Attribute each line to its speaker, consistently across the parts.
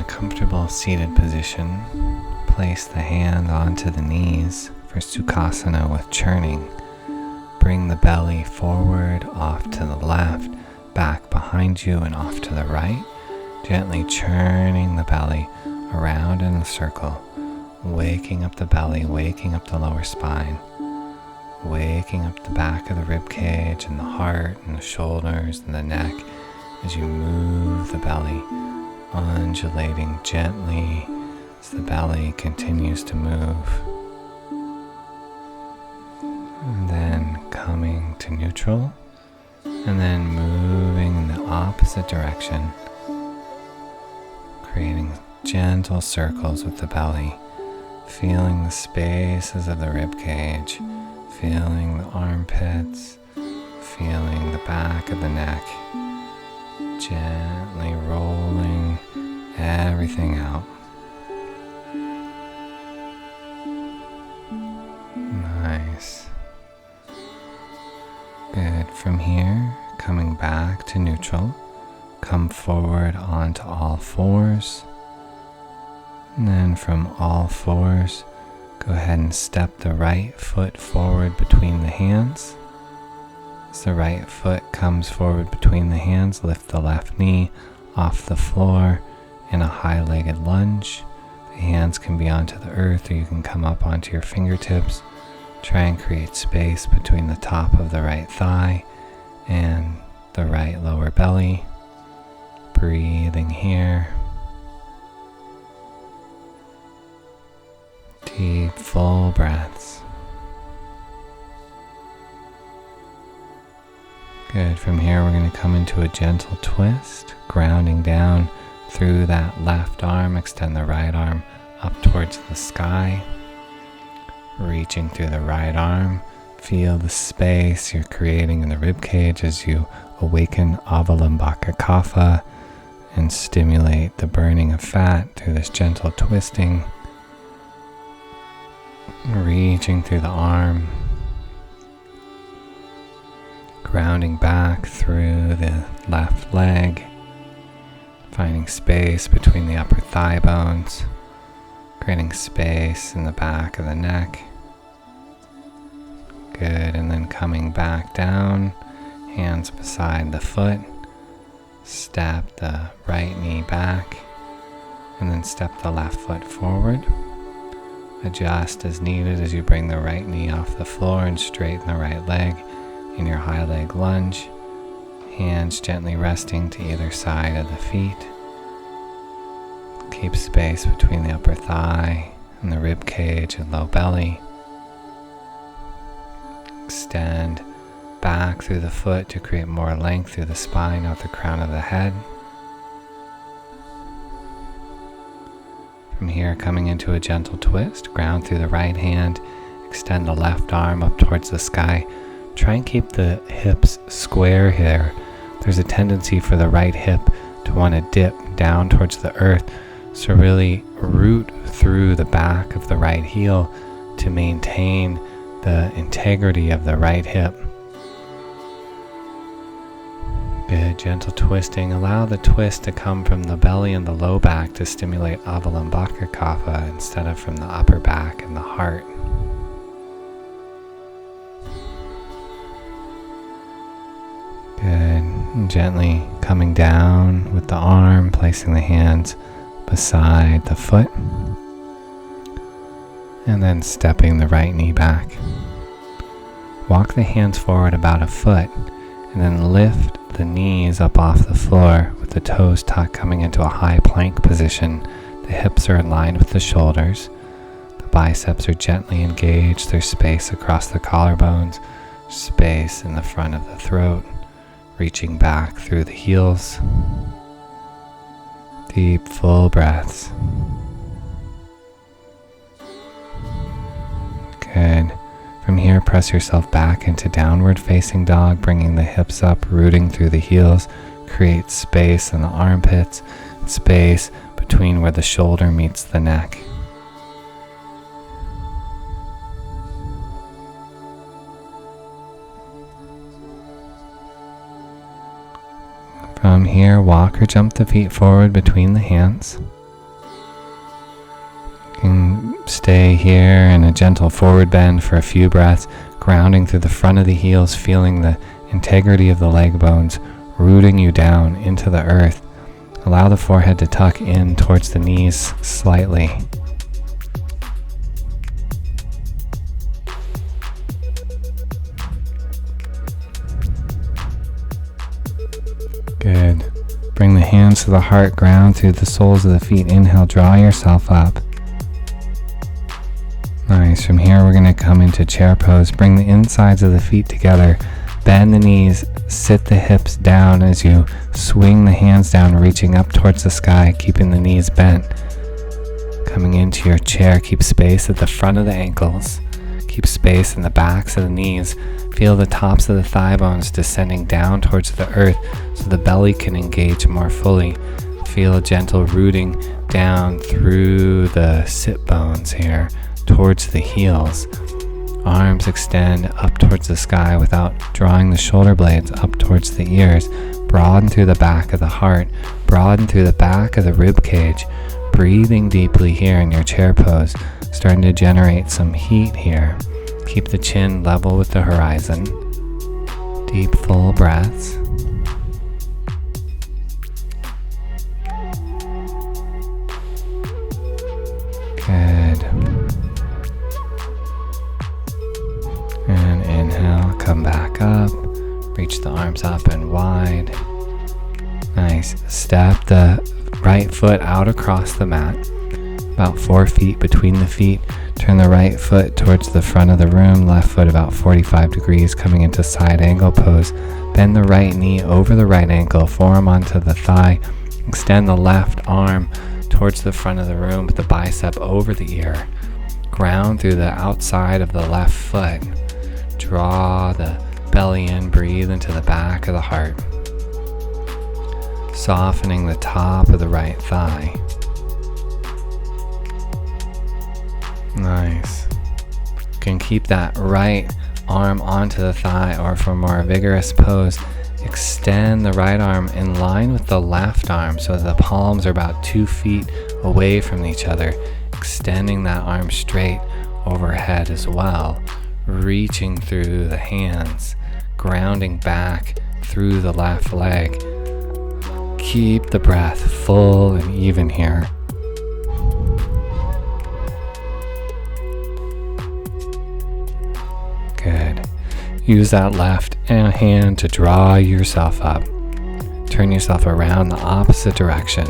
Speaker 1: comfortable seated position, place the hand onto the knees for Sukhasana with churning. Bring the belly forward, off to the left, back behind you and off to the right, gently churning the belly around in a circle, waking up the belly, waking up the lower spine, waking up the back of the rib cage and the heart and the shoulders and the neck as you move the belly, undulating gently as the belly continues to move. And then coming to neutral, and then moving in the opposite direction, creating gentle circles with the belly, feeling the spaces of the rib cage, feeling the armpits, feeling the back of the neck, gently rolling everything out. Nice. Good. From here, coming back to neutral, come forward onto all fours. And then from all fours, go ahead and step the right foot forward between the hands. As the right foot comes forward between the hands, lift the left knee off the floor in a high-legged lunge. The hands can be onto the earth, or you can come up onto your fingertips. Try and create space between the top of the right thigh and the right lower belly. Breathing here. Deep, full breaths. Good. From here, we're going to come into a gentle twist, grounding down through that left arm. Extend the right arm up towards the sky. Reaching through the right arm, feel the space you're creating in the rib cage as you awaken Avalambaka Kapha and stimulate the burning of fat through this gentle twisting. Reaching through the arm, grounding back through the left leg, finding space between the upper thigh bones, creating space in the back of the neck. Good, and then coming back down, hands beside the foot, step the right knee back, and then step the left foot forward. Adjust as needed as you bring the right knee off the floor and straighten the right leg in your high leg lunge. Hands gently resting to either side of the feet. Keep space between the upper thigh and the rib cage and low belly. Extend back through the foot to create more length through the spine out the crown of the head. From here, coming into a gentle twist, ground through the right hand, extend the left arm up towards the sky. Try and keep the hips square here. There's a tendency for the right hip to want to dip down towards the earth, so really root through the back of the right heel to maintain the integrity of the right hip. Good, gentle twisting. Allow the twist to come from the belly and the low back to stimulate Avalambaka Kapha instead of from the upper back and the heart. Good. And gently coming down with the arm, placing the hands beside the foot. And then stepping the right knee back. Walk the hands forward about a foot and then lift the knees up off the floor with the toes tucked, coming into a high plank position. The hips are in line with the shoulders. The biceps are gently engaged. There's space across the collarbones, space in the front of the throat, reaching back through the heels. Deep, full breaths. Good. From here, press yourself back into downward facing dog, bringing the hips up, rooting through the heels. Create space in the armpits, space between where the shoulder meets the neck. From here, walk or jump the feet forward between the hands. Stay here in a gentle forward bend for a few breaths, grounding through the front of the heels, feeling the integrity of the leg bones rooting you down into the earth. Allow the forehead to tuck in towards the knees slightly. Good. Bring the hands to the heart, ground through the soles of the feet. Inhale, draw yourself up. Nice. From here, we're going to come into chair pose. Bring the insides of the feet together. Bend the knees. Sit the hips down as you swing the hands down, reaching up towards the sky, keeping the knees bent. Coming into your chair, keep space at the front of the ankles. Keep space in the backs of the knees. Feel the tops of the thigh bones descending down towards the earth so the belly can engage more fully. Feel a gentle rooting down through the sit bones here towards the heels. Arms extend up towards the sky without drawing the shoulder blades up towards the ears. Broaden through the back of the heart. Broaden through the back of the rib cage. Breathing deeply here in your chair pose. Starting to generate some heat here. Keep the chin level with the horizon. Deep, full breaths. Good. And inhale, come back up. Reach the arms up and wide. Nice. Step the right foot out across the mat. About 4 feet between the feet. Turn the right foot towards the front of the room, left foot about 45 degrees, coming into side angle pose. Bend the right knee over the right ankle, forearm onto the thigh. Extend the left arm towards the front of the room with the bicep over the ear. Ground through the outside of the left foot. Draw the belly in, breathe into the back of the heart. Softening the top of the right thigh. Nice. You can keep that right arm onto the thigh, or for a more vigorous pose, extend the right arm in line with the left arm so the palms are about 2 feet away from each other, extending that arm straight overhead as well, reaching through the hands, grounding back through the left leg. Keep the breath full and even here. Good. Use that left hand to draw yourself up. Turn yourself around the opposite direction.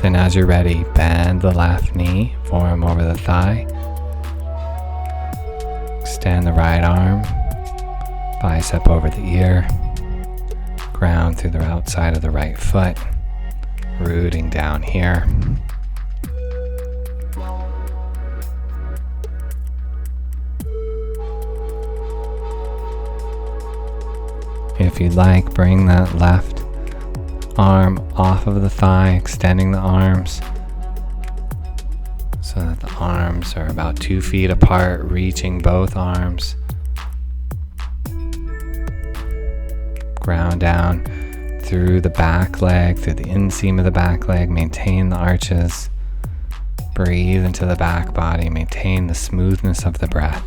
Speaker 1: Then as you're ready, bend the left knee, forearm over the thigh. Extend the right arm, bicep over the ear. Ground through the outside of the right foot, rooting down here. If you'd like, bring that left arm off of the thigh, extending the arms so that the arms are about 2 feet apart, reaching both arms. Ground down through the back leg, through the inseam of the back leg, maintain the arches. Breathe into the back body, maintain the smoothness of the breath.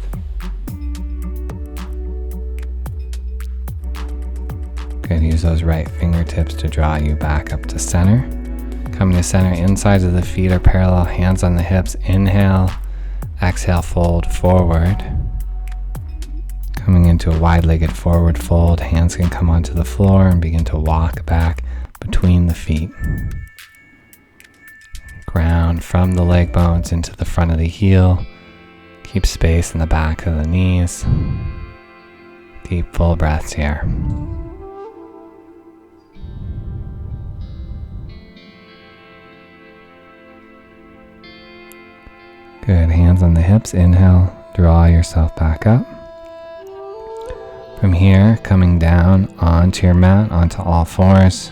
Speaker 1: Good, use those right fingertips to draw you back up to center. Coming to center, insides of the feet are parallel, hands on the hips. Inhale, exhale, fold forward. Coming into a wide-legged forward fold, hands can come onto the floor and begin to walk back between the feet. Ground from the leg bones into the front of the heel. Keep space in the back of the knees. Deep, full breaths here. Good, hands on the hips. Inhale, draw yourself back up. From here, coming down onto your mat, onto all fours,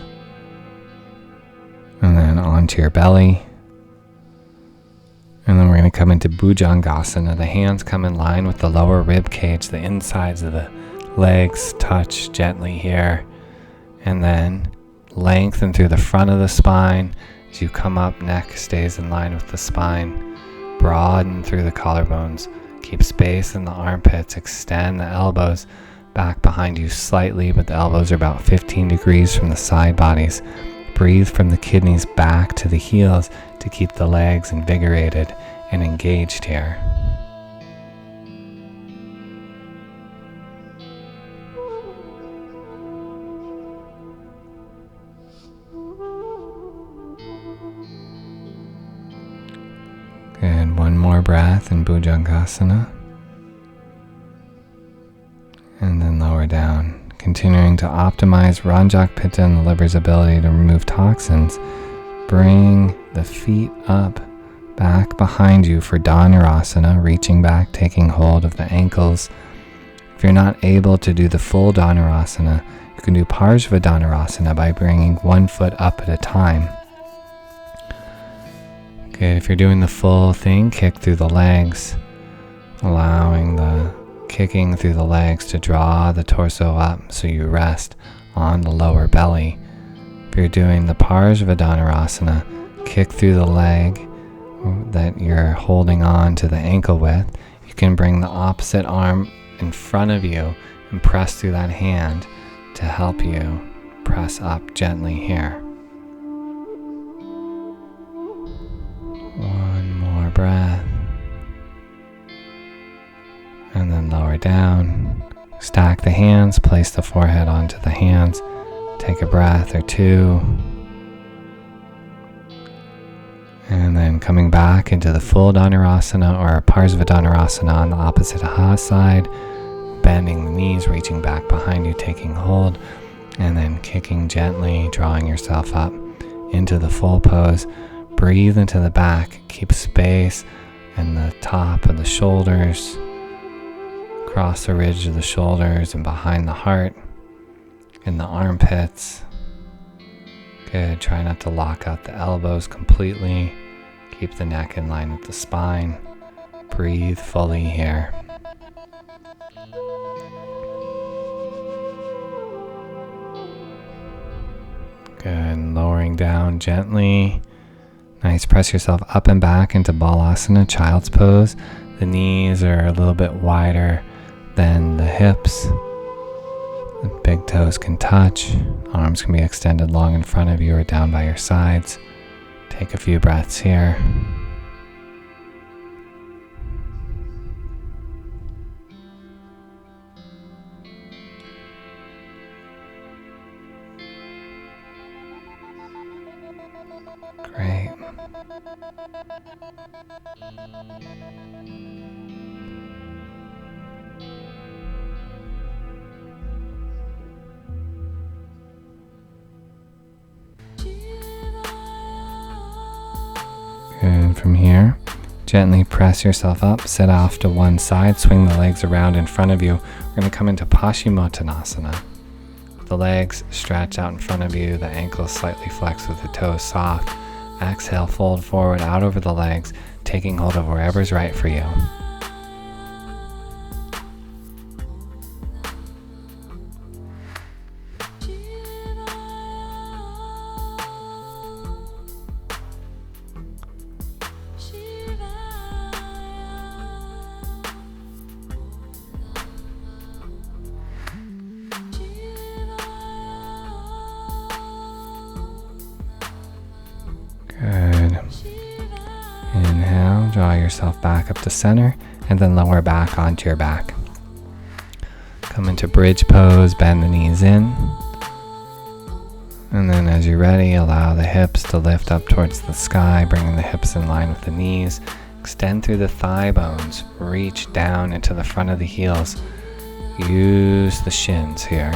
Speaker 1: and then onto your belly. And then we're going to come into Bhujangasana. The hands come in line with the lower rib cage, the insides of the legs touch gently here, and then lengthen through the front of the spine. As you come up, neck stays in line with the spine. broaden through the collarbones. Keep space in the armpits. Extend the elbows back behind you slightly, but the elbows are about 15 degrees from the side bodies. Breathe from the kidneys back to the heels to keep the legs invigorated and engaged here. Good. One more breath in Bhujangasana. And then lower down, continuing to optimize Ranjak Pitta and the liver's ability to remove toxins. Bring the feet up, back behind you for Dhanurasana, reaching back, taking hold of the ankles. If you're not able to do the full Dhanurasana, you can do Parshva Dhanurasana by bringing one foot up at a time. Good. If you're doing the full thing, kick through the legs, allowing the kicking through the legs to draw the torso up so you rest on the lower belly. If you're doing the Parshva Dhanurasana, kick through the leg that you're holding on to the ankle with. You can bring the opposite arm in front of you and press through that hand to help you press up gently here. One more breath. And then lower down. Stack the hands, place the forehead onto the hands. Take a breath or two. And then coming back into the full Dhanurasana or Parshva Dhanurasana on the opposite side. Bending the knees, reaching back behind you, taking hold. And then kicking gently, drawing yourself up into the full pose. Breathe into the back, keep space in the top of the shoulders, across the ridge of the shoulders and behind the heart, in the armpits. Good, try not to lock out the elbows completely. Keep the neck in line with the spine. Breathe fully here. Good, lowering down gently. Nice, press yourself up and back into Balasana, child's pose. The knees are a little bit wider than the hips. The big toes can touch. Arms can be extended long in front of you or down by your sides. Take a few breaths here. Great. And from here, gently press yourself up, sit off to one side, swing the legs around in front of you. We're going to come into Paschimottanasana. The legs stretch out in front of you, the ankles slightly flexed with the toes soft. Exhale, fold forward out over the legs, taking hold of wherever's right for you. Good. Inhale, draw yourself back up to center, and then lower back onto your back. Come into bridge pose, bend the knees in. And then as you're ready, allow the hips to lift up towards the sky, bringing the hips in line with the knees. Extend through the thigh bones, reach down into the front of the heels. Use the shins here.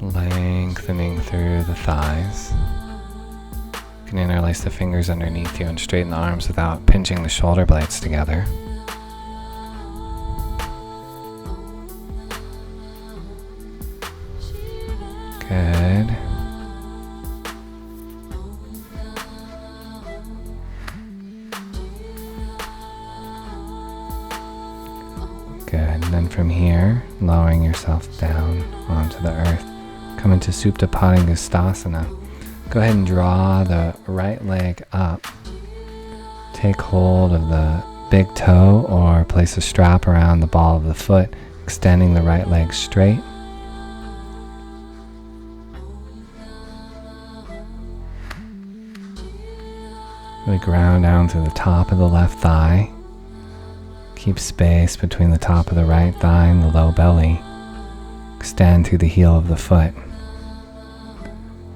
Speaker 1: Lengthening through the thighs. You can interlace the fingers underneath you and straighten the arms without pinching the shoulder blades together. Good. Good. And then from here, lowering yourself down onto the earth. Come into Supta Padangusthasana. Go ahead and draw the right leg up Take hold of the big toe or place a strap around the ball of the foot, extending the right leg straight. We ground down through the top of the left thigh. Keep space between the top of the right thigh and the low belly. Extend through the heel of the foot.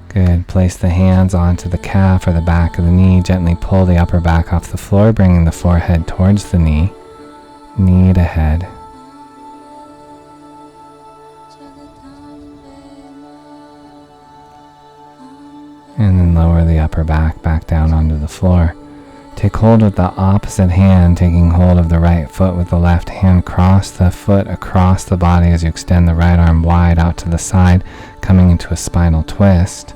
Speaker 1: Good. Place the hands onto the calf or the back of the knee. Gently pull the upper back off the floor, bringing the forehead towards the knee. Knee to head. And then lower the upper back down onto the floor. Take hold with the opposite hand, taking hold of the right foot with the left hand. Cross the foot across the body as you extend the right arm wide out to the side, coming into a spinal twist.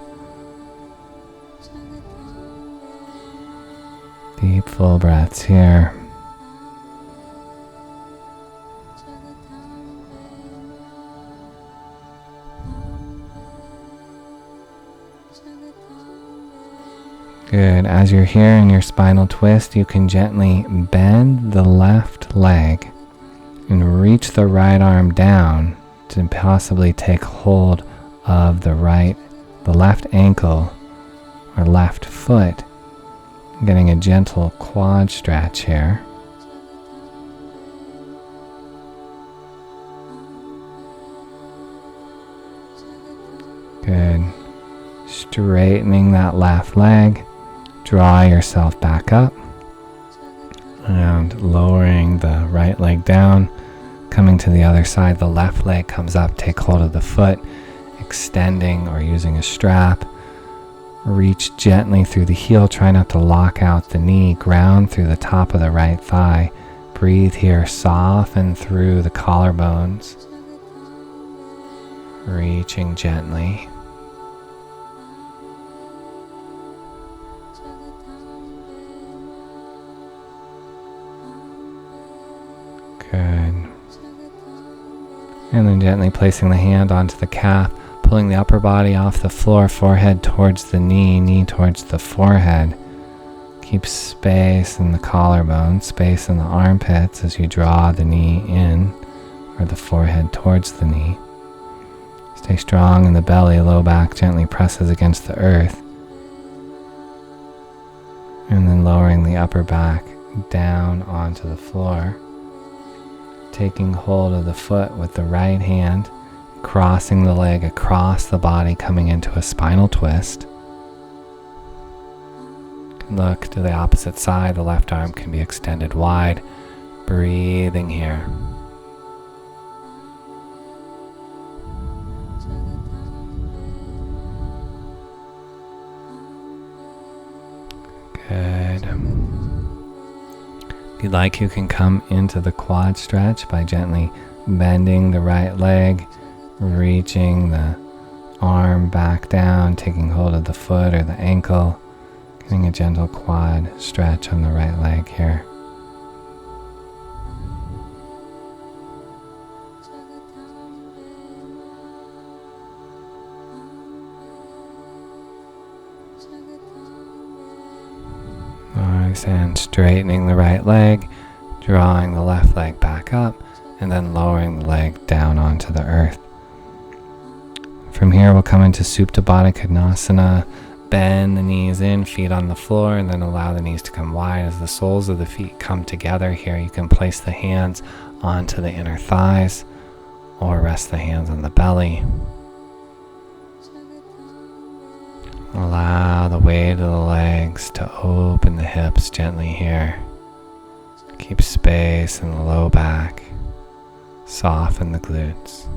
Speaker 1: Deep full breaths here. Good. As you're here in your spinal twist, you can gently bend the left leg and reach the right arm down to possibly take hold of the left ankle or left foot. Getting a gentle quad stretch here. Good. Straightening that left leg. Draw yourself back up. And lowering the right leg down. Coming to the other side, the left leg comes up. Take hold of the foot. Extending or using a strap. Reach gently through the heel, try not to lock out the knee, ground through the top of the right thigh. Breathe here, soften through the collarbones. Reaching gently. Good. And then gently placing the hand onto the calf. Pulling the upper body off the floor, forehead towards the knee, knee towards the forehead. Keep space in the collarbone, space in the armpits as you draw the knee in, or the forehead towards the knee. Stay strong in the belly, low back gently presses against the earth. And then lowering the upper back down onto the floor. Taking hold of the foot with the right hand. Crossing the leg across the body, coming into a spinal twist. Look to the opposite side. The left arm can be extended wide. Breathing here. Good. If you'd like, you can come into the quad stretch by gently bending the right leg. Reaching the arm back down, taking hold of the foot or the ankle, getting a gentle quad stretch on the right leg here. Nice, and straightening the right leg, drawing the left leg back up, and then lowering the leg down onto the earth. From here, we'll come into Supta Baddha Konasana. Bend the knees in, feet on the floor, and then allow the knees to come wide as the soles of the feet come together. Here, you can place the hands onto the inner thighs or rest the hands on the belly. Allow the weight of the legs to open the hips gently here. Keep space in the low back. Soften the glutes.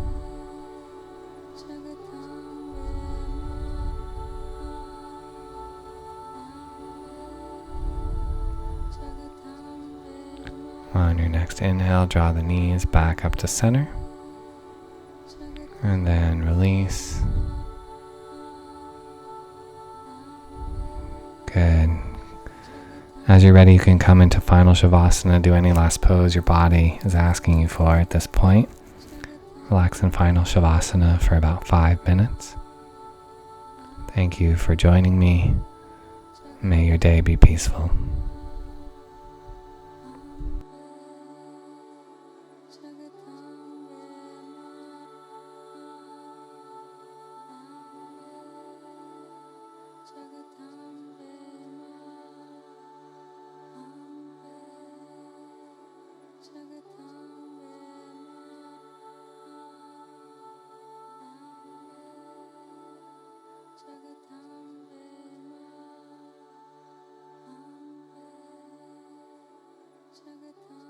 Speaker 1: On your next inhale, draw the knees back up to center. And then release. Good. As you're ready, you can come into Final Shavasana. Do any last pose your body is asking you for at this point. Relax in Final Shavasana for about 5 minutes. Thank you for joining me. May your day be peaceful.
Speaker 2: Jagatam